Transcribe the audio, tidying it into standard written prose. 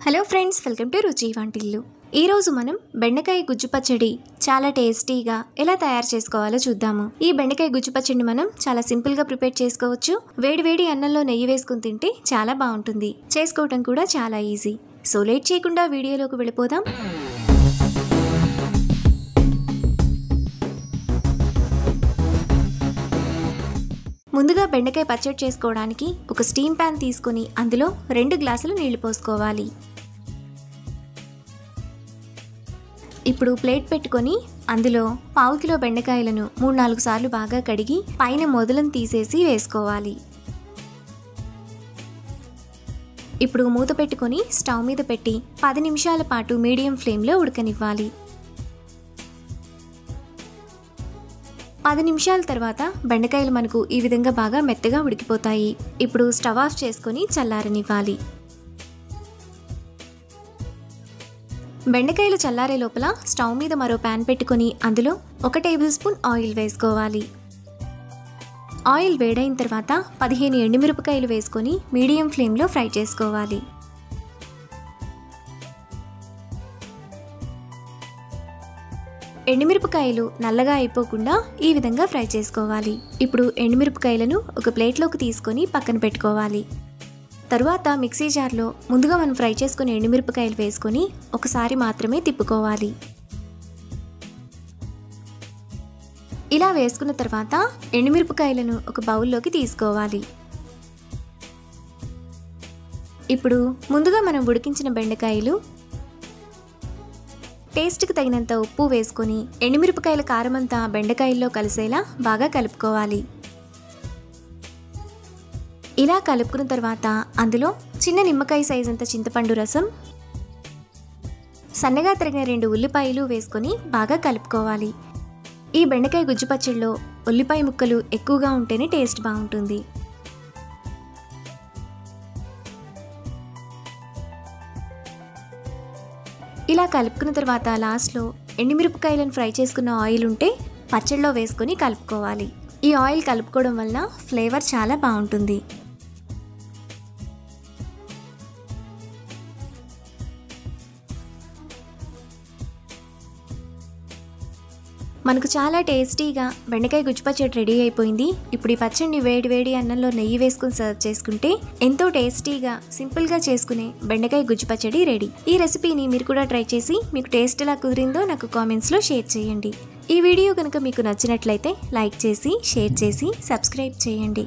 Hello friends, welcome to రుచి వంటిల్లు. ఈరోజు మనం బెండకాయ గుజ్జు పచ్చడి చాలా టేస్టీగా ఎలా తయారు చేసుకోవాలో చూద్దాము. ఈ బెండకాయ గుజ్జు పచ్చడిని మనం చాలా సింపుల్గా ప్రిపేర్ చేసుకోవచ్చు. వేడి అన్నంలో నెయ్యి వేసుకుని తింటే చాలా బాగుంటుంది. చేసుకోవటం కూడా చాలా ఈజీ. సో లేట్ చేయకుండా వీడియోలోకి వెళ్ళిపోదాం. ముందుగా బెండకాయ పచ్చడి చేసుకోవడానికి ఒక స్టీమ్ ప్యాన్ తీసుకుని అందులో 2 గ్లాసులు నీళ్లు పోసుకోవాలి. ఇప్పుడు ప్లేట్ పెట్టుకొని అందులో 1/2 కిలో బెండకాయలను 3-4 సార్లు బాగా కడిగి పైన మొదలను తీసేసి వేసుకోవాలి. ఇప్పుడు మూత పెట్టుకొని స్టవ్ మీద పెట్టి 10 నిమిషాల పాటు మీడియం ఫ్లేమ్లో ఉడకనివ్వాలి. 10 నిమిషాల తర్వాత బెండకాయలు మనకు ఈ విధంగా బాగా మెత్తగా ఉడికిపోతాయి. ఇప్పుడు స్టవ్ ఆఫ్ చేసుకొని చల్లారనివ్వాలి. బెండకాయలు చల్లారే లోపల స్టవ్ మీద మరో ప్యాన్ పెట్టుకొని అందులో 1 టేబుల్ స్పూన్ ఆయిల్ వేసుకోవాలి. ఆయిల్ వేడైన తర్వాత 15 ఎండుమిరపకాయలు వేసుకొని మీడియం ఫ్లేమ్లో ఫ్రై చేసుకోవాలి. ఎండుమిరపకాయలు నల్లగా అయిపోకుండా ఈ విధంగా ఫ్రై చేసుకోవాలి. ఇప్పుడు ఎండుమిరపకాయలను ఒక ప్లేట్లోకి తీసుకొని పక్కన పెట్టుకోవాలి. తరువాత మిక్సీ జార్లో ముందుగా మనం ఫ్రై చేసుకుని ఎండుమిరపకాయలు వేసుకొని ఒకసారి మాత్రమే తిప్పుకోవాలి. ఇలా వేసుకున్న తర్వాత ఎండుమిరపకాయలను ఒక బౌల్లోకి తీసుకోవాలి. ఇప్పుడు ముందుగా మనం ఉడికించిన బెండకాయలు, టేస్ట్కి తగినంత ఉప్పు వేసుకొని ఎండుమిరపకాయల కారమంతా బెండకాయల్లో కలిసేలా బాగా కలుపుకోవాలి. ఇలా కలుపుకున్న తర్వాత అందులో చిన్న నిమ్మకాయ సైజ్ అంత చింతపండు రసం, సన్నగా తరిగిన 2 ఉల్లిపాయలు వేసుకొని బాగా కలుపుకోవాలి. ఈ బెండకాయ గుజ్జు పచ్చడిలో ఉల్లిపాయ ముక్కలు ఎక్కువగా ఉంటేనే టేస్ట్ బాగుంటుంది. ఇలా కలుపుకున్న తర్వాత లాస్ట్లో ఎండుమిరపకాయలను ఫ్రై చేసుకున్న ఆయిల్ ఉంటే పచ్చడిలో వేసుకొని కలుపుకోవాలి. ఈ ఆయిల్ కలుపుకోవడం వల్ల ఫ్లేవర్ చాలా బాగుంటుంది. మనకు చాలా టేస్టీగా బెండకాయ గుజ్జు పచ్చడి రెడీ అయిపోయింది. ఇప్పుడు ఈ పచ్చడిని వేడి అన్నంలో నెయ్యి వేసుకుని సర్వ్ చేసుకుంటే ఎంతో టేస్టీగా సింపుల్గా చేసుకునే బెండకాయ గుజ్జు పచ్చడి రెడీ. ఈ రెసిపీని మీరు కూడా ట్రై చేసి మీకు టేస్ట్ ఎలా కుదిరిందో నాకు కామెంట్స్లో షేర్ చేయండి. ఈ వీడియో కనుక మీకు నచ్చినట్లయితే లైక్ చేసి, షేర్ చేసి, సబ్స్క్రైబ్ చేయండి.